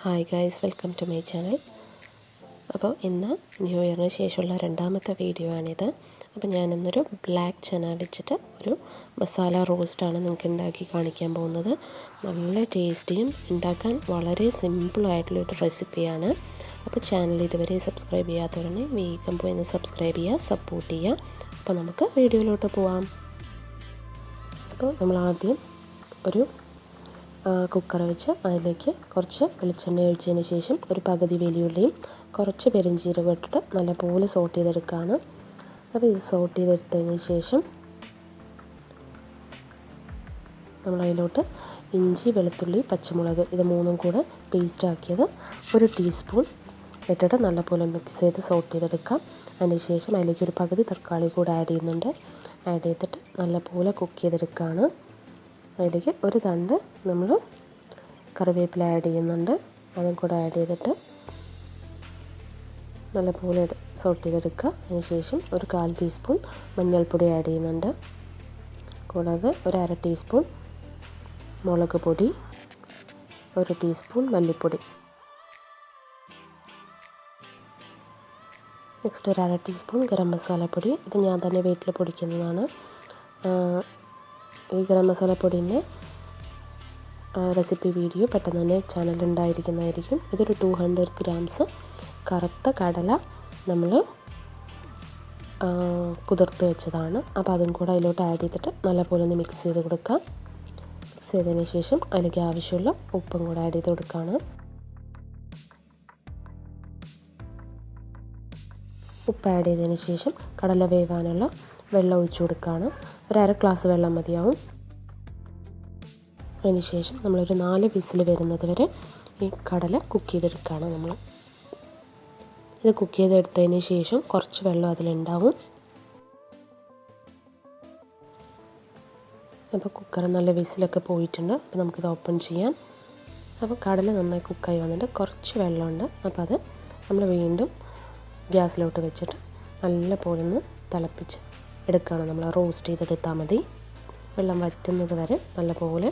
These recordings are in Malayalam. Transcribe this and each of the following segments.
Hi guys, welcome to my channel. അപ്പോൾ ഇന്ന് ന്യൂ ഇയറിന് ശേഷമുള്ള രണ്ടാമത്തെ വീഡിയോ ആണിത്. അപ്പോൾ ഞാനിന്നൊരു ബ്ലാക്ക് ചന വെച്ചിട്ട് ഒരു മസാല റോസ്റ്റാണ് നിങ്ങൾക്ക് ഉണ്ടാക്കി കാണിക്കാൻ പോകുന്നത്. നല്ല ടേസ്റ്റിയും ഉണ്ടാക്കാൻ വളരെ സിമ്പിളായിട്ടുള്ളൊരു റെസിപ്പിയാണ്. അപ്പോൾ ചാനൽ ഇതുവരെ സബ്സ്ക്രൈബ് ചെയ്യാത്തവരാണ് വേഗം പോയി ഒന്ന് സബ്സ്ക്രൈബ് ചെയ്യുക, സപ്പോർട്ട് ചെയ്യുക. അപ്പോൾ നമുക്ക് വീഡിയോയിലോട്ട് പോവാം. അപ്പോൾ നമ്മൾ ആദ്യം ഒരു കുക്കർ വെച്ച് അതിലേക്ക് കുറച്ച് വെളിച്ചെണ്ണ ഒഴിച്ചതിന് ശേഷം ഒരു പകുതി വെല്ലുള്ളിയും കുറച്ച് പെരുംജീരകം ഇട്ടിട്ട് നല്ലപോലെ സോട്ട് ചെയ്തെടുക്കുകയാണ്. അപ്പോൾ ഇത് സോട്ട് ചെയ്തെടുത്തതിന് ശേഷം നമ്മളതിലോട്ട് ഇഞ്ചി, വെളുത്തുള്ളി, പച്ചമുളക് ഇത് മൂന്നും കൂടെ പേസ്റ്റ് ആക്കിയത് 1 ടീസ്പൂൺ ഇട്ടിട്ട് നല്ലപോലെ മിക്സ് ചെയ്ത് സോട്ട് ചെയ്തെടുക്കാം. അതിന് ശേഷം അതിലേക്ക് ഒരു പകുതി തക്കാളി കൂടെ ആഡ് ചെയ്യുന്നുണ്ട്. ആഡ് ചെയ്തിട്ട് നല്ലപോലെ കുക്ക് ചെയ്തെടുക്കുകയാണ്. അതിലേക്ക് ഒരു തണ്ട് നമ്മൾ കറിവേപ്പില ആഡ് ചെയ്യുന്നുണ്ട്. അതും കൂടെ ആഡ് ചെയ്തിട്ട് നല്ലപോലെ സോട്ട് ചെയ്തെടുക്കുക. അതിന് ശേഷം ഒരു 1/4 ടീസ്പൂൺ മഞ്ഞൾപ്പൊടി ആഡ് ചെയ്യുന്നുണ്ട്. കൂടാതെ ഒരു 1/2 ടീസ്പൂൺ മുളക് പൊടി, 1 ടീസ്പൂൺ മല്ലിപ്പൊടി, നെക്സ്റ്റ് ഒരു 1/2 ടീസ്പൂൺ ഗരം മസാലപ്പൊടി. ഇത് ഞാൻ തന്നെ വീട്ടിൽ പൊടിക്കുന്നതാണ്. ഈ ഗരം മസാലപ്പൊടിൻ്റെ റെസിപ്പി വീഡിയോ പെട്ടെന്ന് തന്നെ ചാനലിൽ ഉണ്ടായിരിക്കുന്നതായിരിക്കും. ഇതൊരു 200 ഗ്രാംസ് കറുത്ത കടല നമ്മൾ കുതിർത്ത് വെച്ചതാണ്. അപ്പോൾ അതും കൂടെ അതിലോട്ട് ആഡ് ചെയ്തിട്ട് നല്ലപോലെ ഒന്ന് മിക്സ് ചെയ്ത് കൊടുക്കാം. മിക്സ് ചെയ്തതിന് ശേഷം അതിലേക്ക് ആവശ്യമുള്ള ഉപ്പും കൂടെ ആഡ് ചെയ്ത് കൊടുക്കുകയാണ്. ഉപ്പ് ആഡ് ചെയ്തതിന് ശേഷം കടല വേവാനുള്ള വെള്ളം ഒഴിച്ചു കൊടുക്കുകയാണ്. ഒരു 1/2 ഗ്ലാസ് വെള്ളം മതിയാവും. അതിന് ശേഷം നമ്മളൊരു 4 വിസിൽ വരുന്നത് വരെ ഈ കടല കുക്ക് ചെയ്തെടുക്കുകയാണ്. ഇത് കുക്ക് ചെയ്തെടുത്തതിന് ശേഷം കുറച്ച് വെള്ളം അതിലുണ്ടാവും. അപ്പോൾ കുക്കർ നല്ല വിസിലൊക്കെ പോയിട്ടുണ്ട്. അപ്പോൾ നമുക്കിത് ഓപ്പൺ ചെയ്യാം. അപ്പോൾ കടല നന്നായി കുക്കായി വന്നിട്ട് കുറച്ച് വെള്ളമുണ്ട്. അപ്പോൾ അത് നമ്മൾ വീണ്ടും ഗ്യാസിലോട്ട് വെച്ചിട്ട് നല്ല പോലെ ഒന്ന് തിളപ്പിച്ച് എടുക്കുകയാണ്. നമ്മൾ റോസ്റ്റ് ചെയ്തെടുത്താൽ മതി. വെള്ളം വറ്റുന്നത് വരെ നല്ലപോലെ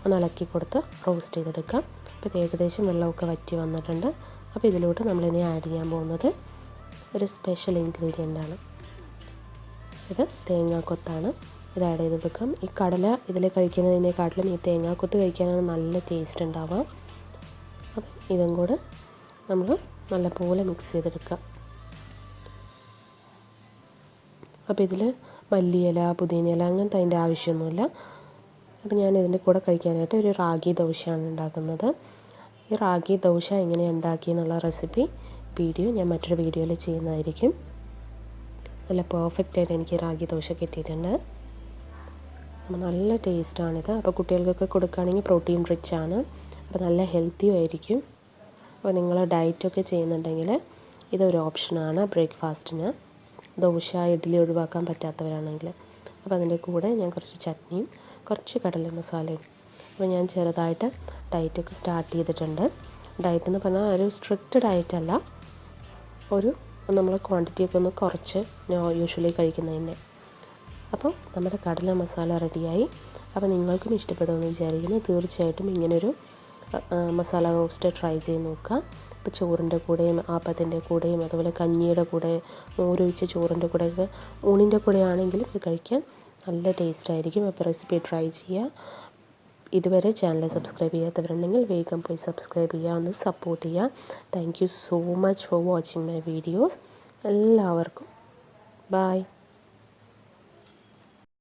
ഒന്ന് ഇളക്കി കൊടുത്ത് റോസ്റ്റ് ചെയ്തെടുക്കാം. അപ്പോൾ ഇത് ഏകദേശം വെള്ളമൊക്കെ വറ്റി വന്നിട്ടുണ്ട്. അപ്പോൾ ഇതിലോട്ട് നമ്മളിനി ആഡ് ചെയ്യാൻ പോകുന്നത് ഒരു സ്പെഷ്യൽ ഇൻഗ്രീഡിയൻ്റാണ്. ഇത് തേങ്ങാക്കൊത്താണ്. ഇത് ആഡ് ചെയ്ത് കൊടുക്കാം. ഈ കടല ഇതിൽ കഴിക്കുന്നതിനേക്കാട്ടിലും ഈ തേങ്ങാക്കൊത്ത് കഴിക്കാനാണ് നല്ല ടേസ്റ്റ് ഉണ്ടാവുക. അപ്പം ഇതും കൂടെ നമ്മൾ നല്ലപോലെ മിക്സ് ചെയ്തെടുക്കാം. അപ്പോൾ ഇതിൽ മല്ലിയില, പുതിനയില അങ്ങനത്തെ അതിൻ്റെ ആവശ്യമൊന്നുമില്ല. അപ്പോൾ ഞാൻ ഇതിൻ്റെ കൂടെ കഴിക്കാനായിട്ട് ഒരു റാഗി ദോശയാണ് ഉണ്ടാക്കുന്നത്. ഈ റാഗി ദോശ എങ്ങനെ ഉണ്ടാക്കി എന്നുള്ള റെസിപ്പി വീഡിയോ ഞാൻ മറ്റൊരു വീഡിയോയിൽ ചെയ്യുന്നതായിരിക്കും. നല്ല പെർഫെക്റ്റായിട്ട് എനിക്ക് റാഗി ദോശ കിട്ടിയിട്ടുണ്ട്. അപ്പോൾ നല്ല ടേസ്റ്റാണിത്. അപ്പോൾ കുട്ടികൾക്കൊക്കെ കൊടുക്കുകയാണെങ്കിൽ പ്രോട്ടീൻ റിച്ച് ആണ്. അപ്പോൾ നല്ല ഹെൽത്തിയും ആയിരിക്കും. അപ്പോൾ നിങ്ങൾ ഡയറ്റൊക്കെ ചെയ്യുന്നുണ്ടെങ്കിൽ ഇതൊരു ഓപ്ഷനാണ് ബ്രേക്ക്ഫാസ്റ്റിന്. ദോശ, ഇഡ്ഡലി ഒഴിവാക്കാൻ പറ്റാത്തവരാണെങ്കിൽ. അപ്പോൾ അതിൻ്റെ കൂടെ ഞാൻ കുറച്ച് ചട്നിയും കുറച്ച് കടല മസാലയും. അപ്പോൾ ഞാൻ ചെറുതായിട്ട് ഡയറ്റൊക്കെ സ്റ്റാർട്ട് ചെയ്തിട്ടുണ്ട്. ഡയറ്റ് എന്ന് പറഞ്ഞാൽ ഒരു സ്ട്രിക്റ്റ് ഡയറ്റല്ല, ഒരു നമ്മൾ ക്വാണ്ടിറ്റിയൊക്കെ ഒന്ന് കുറച്ച് യൂഷ്വലി കഴിക്കുന്നതിൻ്റെ. അപ്പോൾ നമ്മുടെ കടല മസാല റെഡിയായി. അപ്പോൾ നിങ്ങൾക്കും ഇഷ്ടപ്പെടുമെന്ന് വിചാരിക്കുന്നു. തീർച്ചയായിട്ടും ഇങ്ങനൊരു മസാല റോസ്റ്റ് ട്രൈ ചെയ്ത് നോക്കുക. ഇപ്പോൾ ചോറിൻ്റെ കൂടെയും ആപ്പത്തിൻ്റെ കൂടെയും അതുപോലെ കഞ്ഞിയുടെ കൂടെ, മോരൊഴിച്ച ചോറിൻ്റെ കൂടെയൊക്കെ, ഊണിൻ്റെ കൂടെ ആണെങ്കിലും ഇത് കഴിക്കാൻ നല്ല ടേസ്റ്റ് ആയിരിക്കും. അപ്പോൾ റെസിപ്പി ട്രൈ ചെയ്യുക. ഇതുവരെ ചാനൽ സബ്സ്ക്രൈബ് ചെയ്യാത്തവരുണ്ടെങ്കിൽ വേഗം പോയി സബ്സ്ക്രൈബ് ചെയ്യുക, ഒന്ന് സപ്പോർട്ട് ചെയ്യുക. Thank you so much for watching my videos. എല്ലാവർക്കും ബൈ.